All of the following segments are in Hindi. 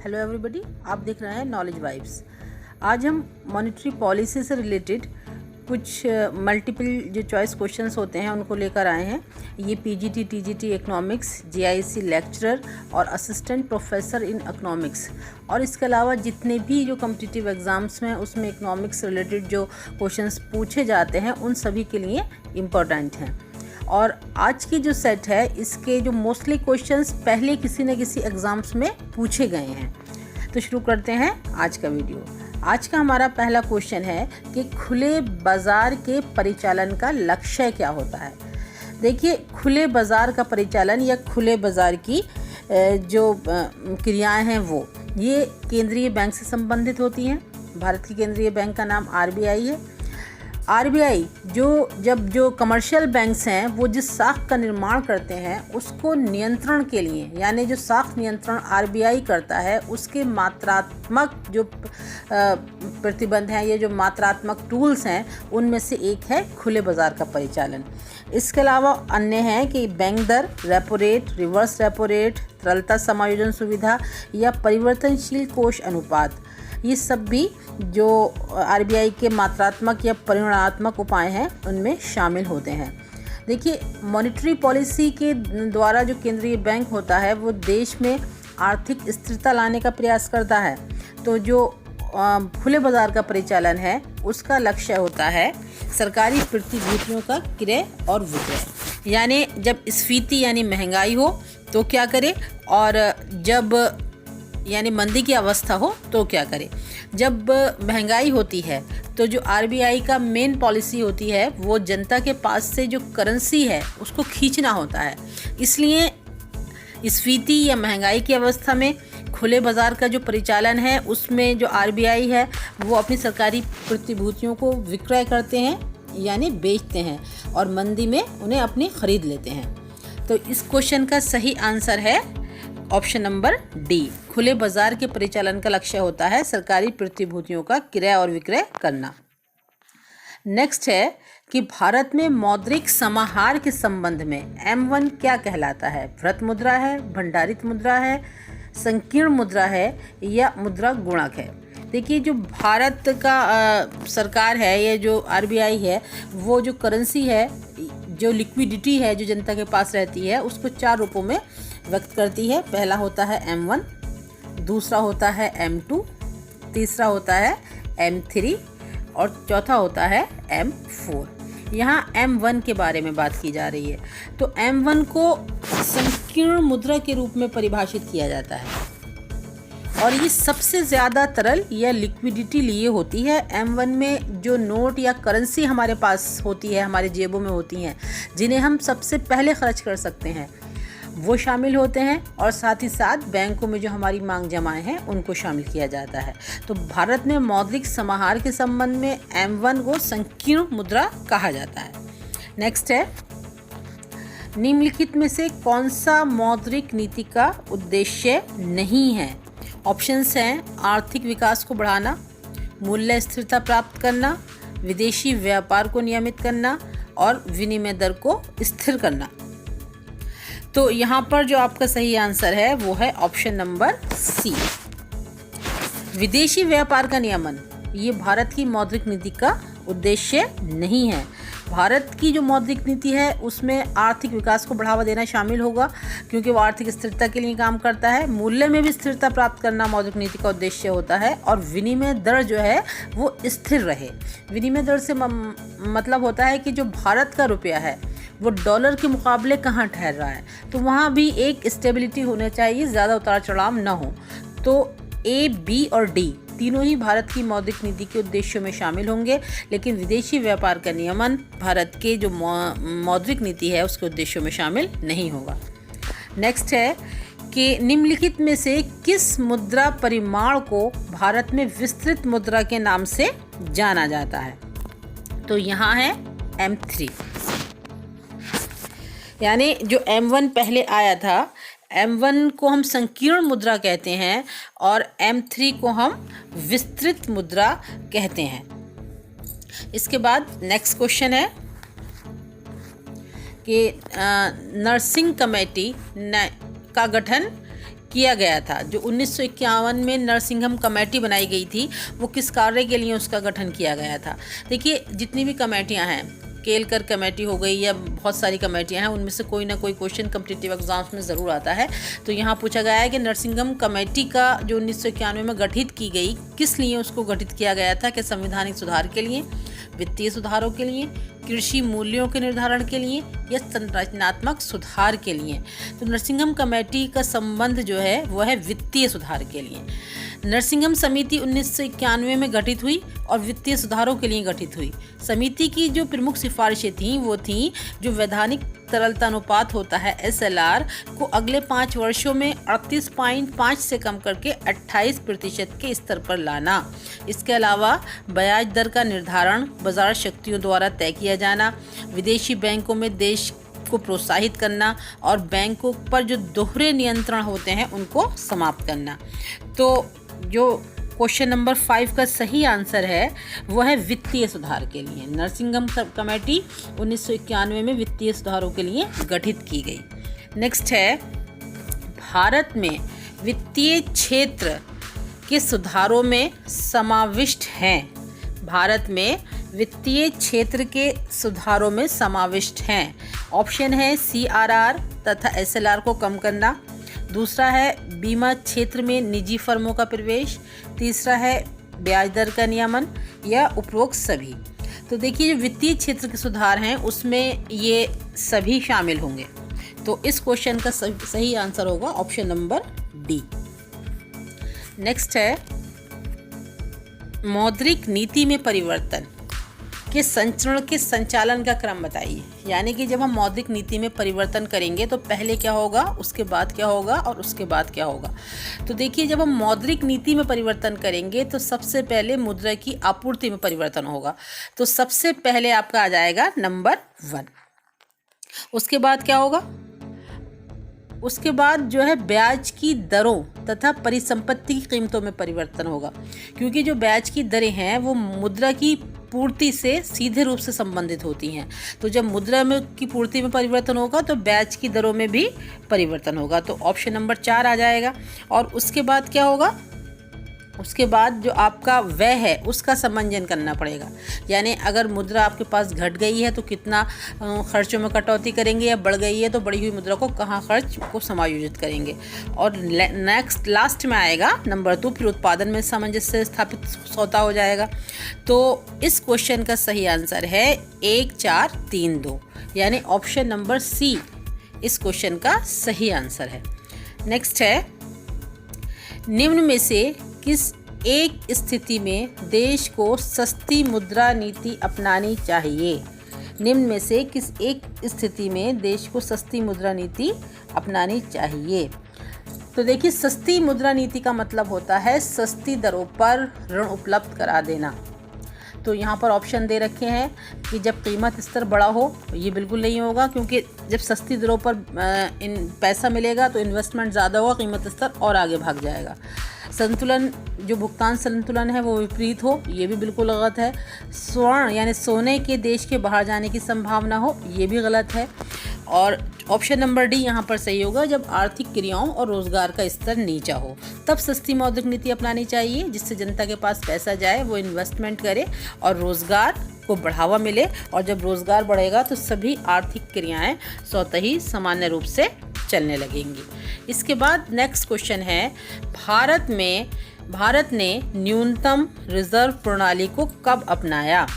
हेलो एवरीबॉडी, आप देख रहे हैं नॉलेज वाइब्स। आज हम मॉनेटरी पॉलिसी से रिलेटेड कुछ मल्टीपल जो चॉइस क्वेश्चंस होते हैं उनको लेकर आए हैं। ये PGT, TGT economics, GIC lecturer और असिस्टेंट प्रोफेसर इन इकोनॉमिक्स, और इसके अलावा जितने भी जो कॉम्पिटिटिव एग्ज़ाम्स में उसमें इकोनॉमिक्स रिलेटेड जो क्वेश्चंस पूछे जाते हैं उन सभी के लिए इम्पोर्टेंट हैं। और आज की जो सेट है इसके जो मोस्टली क्वेश्चंस पहले किसी न किसी एग्ज़ाम्स में पूछे गए हैं। तो शुरू करते हैं आज का वीडियो। आज का हमारा पहला क्वेश्चन है कि खुले बाज़ार के परिचालन का लक्ष्य क्या होता है। देखिए, खुले बाज़ार का परिचालन या खुले बाज़ार की जो क्रियाएं हैं वो ये केंद्रीय बैंक से संबंधित होती हैं। भारत की केंद्रीय बैंक का नाम आरबीआई है। आरबीआई जो कमर्शियल बैंक्स हैं वो जिस साख का निर्माण करते हैं उसको नियंत्रण के लिए, यानी जो साख नियंत्रण आरबीआई करता है उसके मात्रात्मक जो प्रतिबंध हैं, ये जो मात्रात्मक टूल्स हैं उनमें से एक है खुले बाज़ार का परिचालन। इसके अलावा अन्य हैं कि बैंक दर, repo rate, reverse repo rate, तरलता समायोजन सुविधा या परिवर्तनशील कोष अनुपात, ये सब भी जो आरबीआई के मात्रात्मक या परिमाणात्मक उपाय हैं उनमें शामिल होते हैं। देखिए, मॉनेटरी पॉलिसी के द्वारा जो केंद्रीय बैंक होता है वो देश में आर्थिक स्थिरता लाने का प्रयास करता है। तो जो खुले बाज़ार का परिचालन है उसका लक्ष्य होता है सरकारी प्रतिभूतियों का क्रय और विक्रय, यानी जब स्फीति यानी महंगाई हो तो क्या करे, और जब यानी मंदी की अवस्था हो तो क्या करे। जब महंगाई होती है तो जो आरबीआई का मेन पॉलिसी होती है वो जनता के पास से जो करेंसी है उसको खींचना होता है। इसलिए स्फीति या महंगाई की अवस्था में खुले बाज़ार का जो परिचालन है उसमें जो आरबीआई है वो अपनी सरकारी प्रतिभूतियों को विक्रय करते हैं यानी बेचते हैं, और मंदी में उन्हें अपनी खरीद लेते हैं। तो इस क्वेश्चन का सही आंसर है ऑप्शन नंबर डी। खुले बाजार के परिचालन का लक्ष्य होता है सरकारी प्रतिभूतियों का क्रय और विक्रय करना। नेक्स्ट है कि भारत में मौद्रिक समाहार के संबंध में M1 क्या कहलाता है। वृत्त मुद्रा है, भंडारित मुद्रा है, संकीर्ण मुद्रा है या मुद्रा गुणक है। देखिए, जो भारत का सरकार है या जो आरबीआई है वो जो करेंसी है, जो लिक्विडिटी है जो जनता के पास रहती है उसको 4 रूपों में व्यक्त करती है। पहला होता है M1, दूसरा होता है M2, तीसरा होता है M3 और चौथा होता है M4। यहाँ M1 के बारे में बात की जा रही है। तो M1 को संकीर्ण मुद्रा के रूप में परिभाषित किया जाता है और ये सबसे ज़्यादा तरल या लिक्विडिटी लिए होती है। M1 में जो नोट या करेंसी हमारे पास होती है, हमारे जेबों में होती हैं, जिन्हें हम सबसे पहले खर्च कर सकते हैं वो शामिल होते हैं, और साथ ही साथ बैंकों में जो हमारी मांग जमाएं हैं उनको शामिल किया जाता है। तो भारत में मौद्रिक समाहार के संबंध में M1 को संकीर्ण मुद्रा कहा जाता है। नेक्स्ट है, निम्नलिखित में से कौन सा मौद्रिक नीति का उद्देश्य नहीं है। ऑप्शंस हैं आर्थिक विकास को बढ़ाना, मूल्य स्थिरता प्राप्त करना, विदेशी व्यापार को नियमित करना और विनिमय दर को स्थिर करना। तो यहाँ पर जो आपका सही आंसर है वो है ऑप्शन नंबर सी। विदेशी व्यापार का नियमन ये भारत की मौद्रिक नीति का उद्देश्य नहीं है। भारत की जो मौद्रिक नीति है उसमें आर्थिक विकास को बढ़ावा देना शामिल होगा क्योंकि वो आर्थिक स्थिरता के लिए काम करता है। मूल्य में भी स्थिरता प्राप्त करना मौद्रिक नीति का उद्देश्य होता है, और विनिमय दर जो है वो स्थिर रहे। विनिमय दर से मतलब होता है कि जो भारत का रुपया है वो डॉलर के मुकाबले कहाँ ठहर रहा है, तो वहाँ भी एक स्टेबिलिटी होना चाहिए, ज़्यादा उतार चढ़ाव ना हो। तो ए, बी और डी तीनों ही भारत की मौद्रिक नीति के उद्देश्यों में शामिल होंगे, लेकिन विदेशी व्यापार का नियमन भारत के जो मौद्रिक नीति है उसके उद्देश्यों में शामिल नहीं होगा। नेक्स्ट है कि निम्नलिखित में से किस मुद्रा परिमाण को भारत में विस्तृत मुद्रा के नाम से जाना जाता है। तो यहाँ है M3, यानी जो M1 पहले आया था, M1 को हम संकीर्ण मुद्रा कहते हैं और M3 को हम विस्तृत मुद्रा कहते हैं। इसके बाद नेक्स्ट क्वेश्चन है कि नर्सिंग कमेटी का गठन किया गया था। जो 1951 में नरसिंघम कमेटी बनाई गई थी, वो किस कार्य के लिए उसका गठन किया गया था? देखिए, जितनी भी कमेटियां हैं, केलकर कमेटी हो गई या बहुत सारी कमेटियां हैं, उनमें से कोई ना कोई क्वेश्चन कॉम्पिटिटिव एग्जाम्स में ज़रूर आता है। तो यहाँ पूछा गया है कि नरसिंघम कमेटी का जो 1991 में गठित की गई, किस लिए उसको गठित किया गया था? कि संवैधानिक सुधार के लिए, वित्तीय सुधारों के लिए, कृषि मूल्यों के निर्धारण के लिए या संरचनात्मक सुधार के लिए? तो नरसिंघम कमेटी का संबंध जो है वह है वित्तीय सुधार के लिए। नरसिंघम समिति 1991 में गठित हुई और वित्तीय सुधारों के लिए गठित हुई। समिति की जो प्रमुख सिफारिशें थीं वो थीं, जो वैधानिक तरलता अनुपात होता है SLR को अगले 5 वर्षों में 38.5 से कम करके 28% के स्तर पर लाना। इसके अलावा ब्याज दर का निर्धारण बाजार शक्तियों द्वारा तय किया जाना, विदेशी बैंकों में देश को प्रोत्साहित करना और बैंकों पर जो दोहरे नियंत्रण होते हैं उनको समाप्त करना। तो जो क्वेश्चन नंबर 5 का सही आंसर है वह है वित्तीय सुधार के लिए। नरसिंघम कमेटी 1991 में वित्तीय सुधारों के लिए गठित की गई। नेक्स्ट है, भारत में वित्तीय क्षेत्र के सुधारों में समाविष्ट हैं। भारत में वित्तीय क्षेत्र के सुधारों में समाविष्ट हैं। ऑप्शन है CRR तथा SLR को कम करना, दूसरा है बीमा क्षेत्र में निजी फर्मों का प्रवेश, तीसरा है ब्याज दर का नियमन या उपरोक्त सभी। तो देखिए, जो वित्तीय क्षेत्र के सुधार हैं उसमें ये सभी शामिल होंगे। तो इस क्वेश्चन का सही आंसर होगा ऑप्शन नंबर D। नेक्स्ट है, मौद्रिक नीति में परिवर्तन के संचरण के संचालन का क्रम बताइए। यानी कि जब हम मौद्रिक नीति में परिवर्तन करेंगे तो पहले क्या होगा, उसके बाद क्या होगा और उसके बाद क्या होगा। तो देखिए, जब हम मौद्रिक नीति में परिवर्तन करेंगे तो सबसे पहले मुद्रा की आपूर्ति में परिवर्तन होगा। तो सबसे पहले आपका आ जाएगा नंबर 1। उसके बाद क्या होगा, उसके बाद जो है ब्याज की दरों तथा परिसंपत्ति की कीमतों में परिवर्तन होगा, क्योंकि जो ब्याज की दरें हैं वो मुद्रा की पूर्ति से सीधे रूप से संबंधित होती हैं। तो जब मुद्रा में की पूर्ति में परिवर्तन होगा तो ब्याज की दरों में भी परिवर्तन होगा। तो ऑप्शन नंबर 4 आ जाएगा। और उसके बाद क्या होगा, उसके बाद जो आपका व्यय है उसका समंजन करना पड़ेगा। यानी अगर मुद्रा आपके पास घट गई है तो कितना खर्चों में कटौती करेंगे, या बढ़ गई है तो बढ़ी हुई मुद्रा को कहाँ खर्च को समायोजित करेंगे। और नेक्स्ट लास्ट में आएगा नंबर 2, फिर उत्पादन में सामंजस्य स्थापित होता हो जाएगा। तो इस क्वेश्चन का सही आंसर है 1 4 3 2, यानी ऑप्शन नंबर C इस क्वेश्चन का सही आंसर है। नेक्स्ट है, निम्न में से किस एक स्थिति में देश को सस्ती मुद्रा नीति अपनानी चाहिए? निम्न में से किस एक स्थिति में देश को सस्ती मुद्रा नीति अपनानी चाहिए? तो देखिए, सस्ती मुद्रा नीति का मतलब होता है सस्ती दरों पर ऋण उपलब्ध करा देना। तो यहाँ पर ऑप्शन दे रखे हैं कि जब कीमत स्तर बड़ा हो, ये बिल्कुल नहीं होगा, क्योंकि जब सस्ती दरों पर पैसा मिलेगा तो इन्वेस्टमेंट ज़्यादा होगा, कीमत स्तर और आगे भाग जाएगा। संतुलन, जो भुगतान संतुलन है वो विपरीत हो, ये भी बिल्कुल गलत है। स्वर्ण यानी सोने के देश के बाहर जाने की संभावना हो, ये भी गलत है। और ऑप्शन नंबर D यहाँ पर सही होगा, जब आर्थिक क्रियाओं और रोजगार का स्तर नीचा हो तब सस्ती मौद्रिक नीति अपनानी चाहिए, जिससे जनता के पास पैसा जाए, वो इन्वेस्टमेंट करे और रोजगार को बढ़ावा मिले। और जब रोजगार बढ़ेगा तो सभी आर्थिक क्रियाएं स्वतः ही सामान्य रूप से चलने लगेंगी। इसके बाद नेक्स्ट क्वेश्चन है, भारत ने न्यूनतम रिजर्व प्रणाली को कब अपनाया?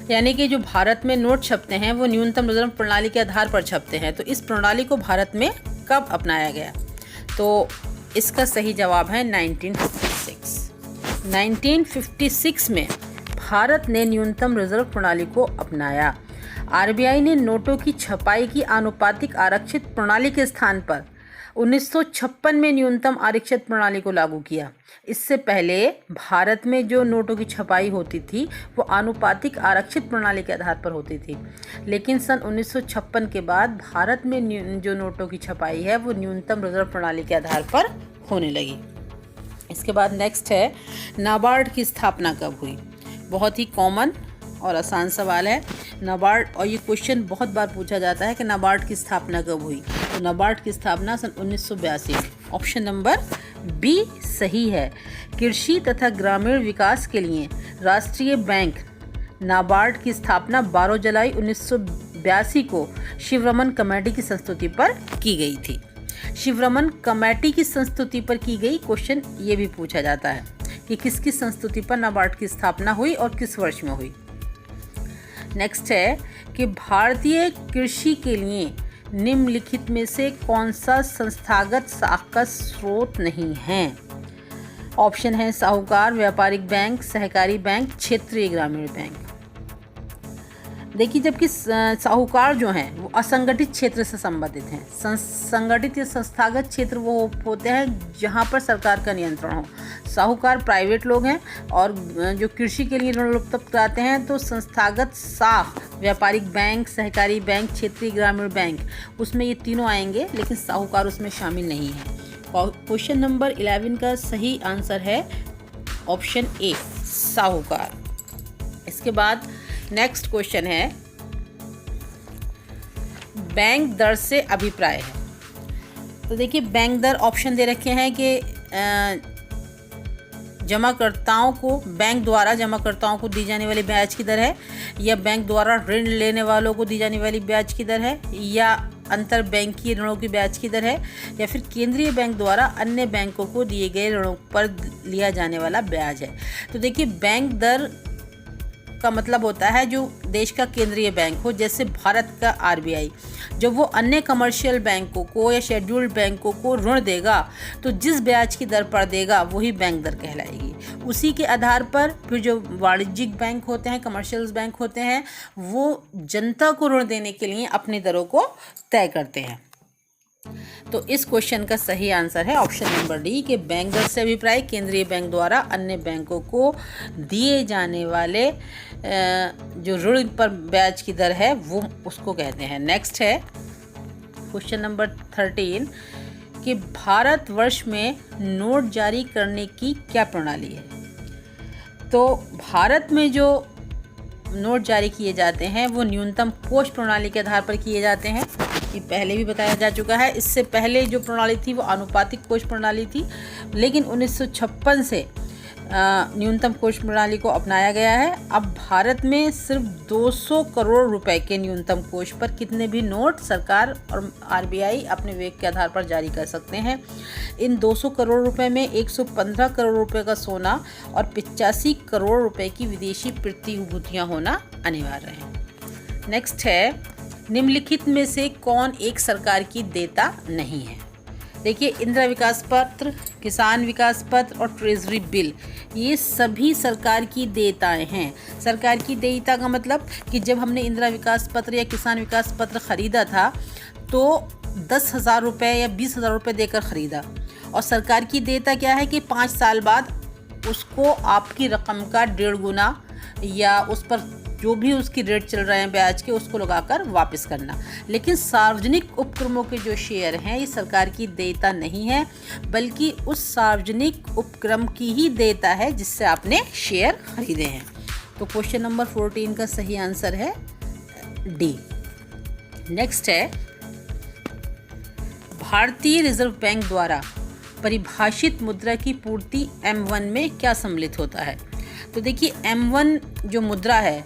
यानी कि जो भारत में नोट छपते हैं वो न्यूनतम रिजर्व प्रणाली के आधार पर छपते हैं। तो इस प्रणाली को भारत में कब अपनाया गया? तो इसका सही जवाब है 1956। 1956 में भारत ने न्यूनतम रिजर्व प्रणाली को अपनाया। RBI ने नोटों की छपाई की आनुपातिक आरक्षित प्रणाली के स्थान पर 1956 में न्यूनतम आरक्षित प्रणाली को लागू किया। इससे पहले भारत में जो नोटों की छपाई होती थी वो आनुपातिक आरक्षित प्रणाली के आधार पर होती थी, लेकिन सन 1956 के बाद भारत में जो नोटों की छपाई है वो न्यूनतम रिजर्व प्रणाली के आधार पर होने लगी। इसके बाद नेक्स्ट है, नाबार्ड की स्थापना कब हुई? बहुत ही कॉमन और आसान सवाल है। नाबार्ड, और ये क्वेश्चन बहुत बार पूछा जाता है कि नाबार्ड की स्थापना कब हुई। तो नाबार्ड की स्थापना सन 1982 में। ऑप्शन नंबर बी सही है। कृषि तथा ग्रामीण विकास के लिए राष्ट्रीय बैंक नाबार्ड की स्थापना 12 जुलाई 1982 को शिवरमन कमेटी की संस्तुति पर की गई थी। शिवरमन कमेटी की संस्तुति पर की गई। क्वेश्चन ये भी पूछा जाता है कि किसकी संस्तुति पर नाबार्ड की स्थापना हुई और किस वर्ष में हुई। नेक्स्ट है कि भारतीय कृषि के लिए निम्नलिखित में से कौन सा संस्थागत साख स्रोत नहीं है। ऑप्शन है साहूकार, व्यापारिक बैंक, सहकारी बैंक, क्षेत्रीय ग्रामीण बैंक। देखिए, जबकि साहूकार जो हैं वो असंगठित क्षेत्र से संबंधित हैं। संगठित या संस्थागत क्षेत्र वो होते हैं जहाँ पर सरकार का नियंत्रण हो। साहूकार प्राइवेट लोग हैं, और जो कृषि के लिए ऋण उपलब्ध कराते हैं तो संस्थागत साख, व्यापारिक बैंक, सहकारी बैंक, क्षेत्रीय ग्रामीण बैंक, उसमें ये तीनों आएंगे, लेकिन साहूकार उसमें शामिल नहीं है। क्वेश्चन नंबर 11 का सही आंसर है ऑप्शन ए, साहूकार। इसके बाद नेक्स्ट क्वेश्चन है, बैंक दर से अभिप्राय है। तो देखिए, बैंक दर ऑप्शन दे रखे हैं कि जमाकर्ताओं को, बैंक द्वारा जमाकर्ताओं को दी जाने वाली ब्याज की दर है, या बैंक द्वारा ऋण लेने वालों को दी जाने वाली ब्याज की दर है, या अंतर बैंकीय ऋणों की ब्याज की दर है, या फिर केंद्रीय बैंक द्वारा अन्य बैंकों को दिए गए ऋणों पर लिया जाने वाला ब्याज है। तो देखिए, बैंक दर का मतलब होता है जो देश का केंद्रीय बैंक हो, जैसे भारत का आरबीआई, जब वो अन्य कमर्शियल बैंकों को या शेड्यूल्ड बैंकों को ऋण देगा तो जिस ब्याज की दर पर देगा वही बैंक दर कहलाएगी। उसी के आधार पर फिर जो वाणिज्यिक बैंक होते हैं, कमर्शियल बैंक होते हैं, वो जनता को ऋण देने के लिए अपनी दरों को तय करते हैं। तो इस क्वेश्चन का सही आंसर है ऑप्शन नंबर डी, कि बैंक दर से अभिप्राय केंद्रीय बैंक द्वारा अन्य बैंकों को दिए जाने वाले जो ऋण पर ब्याज की दर है वो उसको कहते हैं। नेक्स्ट है क्वेश्चन नंबर 13, कि भारतवर्ष में नोट जारी करने की क्या प्रणाली है। तो भारत में जो नोट जारी किए जाते हैं वो न्यूनतम कोष प्रणाली के आधार पर किए जाते हैं। ये पहले भी बताया जा चुका है। इससे पहले जो प्रणाली थी वो आनुपातिक कोष प्रणाली थी, लेकिन 1956 से न्यूनतम कोष प्रणाली को अपनाया गया है। अब भारत में सिर्फ 200 करोड़ रुपए के न्यूनतम कोष पर कितने भी नोट सरकार और आरबीआई अपने विवेक के आधार पर जारी कर सकते हैं। इन 200 करोड़ रुपए में 115 करोड़ रुपए का सोना और 85 करोड़ रुपए की विदेशी प्रतिभूतियां होना अनिवार्य है। नेक्स्ट है, निम्नलिखित में से कौन एक सरकार की देयता नहीं है। देखिए, इंदिरा विकास पत्र, किसान विकास पत्र और ट्रेजरी बिल, ये सभी सरकार की देयताएं हैं। सरकार की देयता का मतलब कि जब हमने इंदिरा विकास पत्र या किसान विकास पत्र खरीदा था तो 10,000 रुपये या 20,000 रुपये देकर ख़रीदा, और सरकार की देयता क्या है कि 5 साल बाद उसको आपकी रकम का 1.5 गुना या उस पर जो भी उसकी रेट चल रहे हैं ब्याज के उसको लगाकर वापस करना। लेकिन सार्वजनिक उपक्रमों के जो शेयर हैं ये सरकार की देयता नहीं है, बल्कि उस सार्वजनिक उपक्रम की ही देयता है जिससे आपने शेयर खरीदे हैं। तो क्वेश्चन नंबर 14 का सही आंसर है डी। नेक्स्ट है, भारतीय रिजर्व बैंक द्वारा परिभाषित मुद्रा की पूर्ति M1 में क्या सम्मिलित होता है। तो देखिए, M1 जो मुद्रा है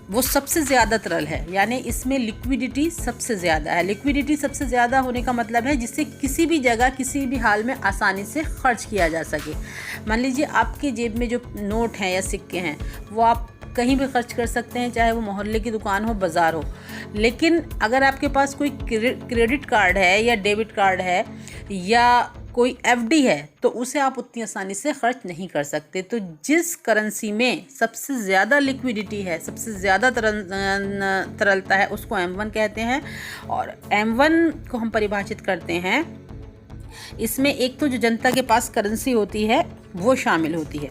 वो सबसे ज़्यादा तरल है, यानी इसमें लिक्विडिटी सबसे ज़्यादा है। लिक्विडिटी सबसे ज़्यादा होने का मतलब है जिससे किसी भी जगह किसी भी हाल में आसानी से खर्च किया जा सके। मान लीजिए आपके जेब में जो नोट हैं या सिक्के हैं वो आप कहीं भी खर्च कर सकते हैं, चाहे वो मोहल्ले की दुकान हो, बाज़ार हो। लेकिन अगर आपके पास कोई क्रेडिट कार्ड है या डेबिट कार्ड है या कोई एफडी है तो उसे आप उतनी आसानी से खर्च नहीं कर सकते। तो जिस करेंसी में सबसे ज़्यादा लिक्विडिटी है, सबसे ज़्यादा तरलता है, उसको M1 कहते हैं। और M1 को हम परिभाषित करते हैं, इसमें एक तो जो जनता के पास करेंसी होती है वो शामिल होती है,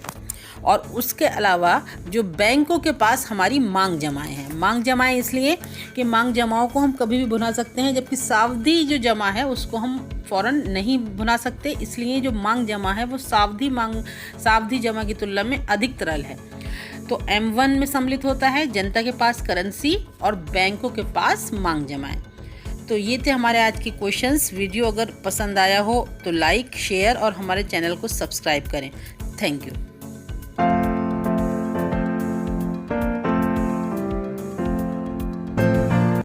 और उसके अलावा जो बैंकों के पास हमारी मांग जमाएं हैं। मांग जमाएं इसलिए कि मांग जमाओं को हम कभी भी भुना सकते हैं, जबकि सावधि जो जमा है उसको हम फ़ौरन नहीं भुना सकते। इसलिए जो मांग जमा है वो सावधि जमा की तुलना में अधिक तरल है। तो M1 में सम्मिलित होता है जनता के पास करेंसी और बैंकों के पास मांग जमाएं। तो ये थे हमारे आज के क्वेश्चंस। वीडियो अगर पसंद आया हो तो लाइक, शेयर और हमारे चैनल को सब्सक्राइब करें। Thank you.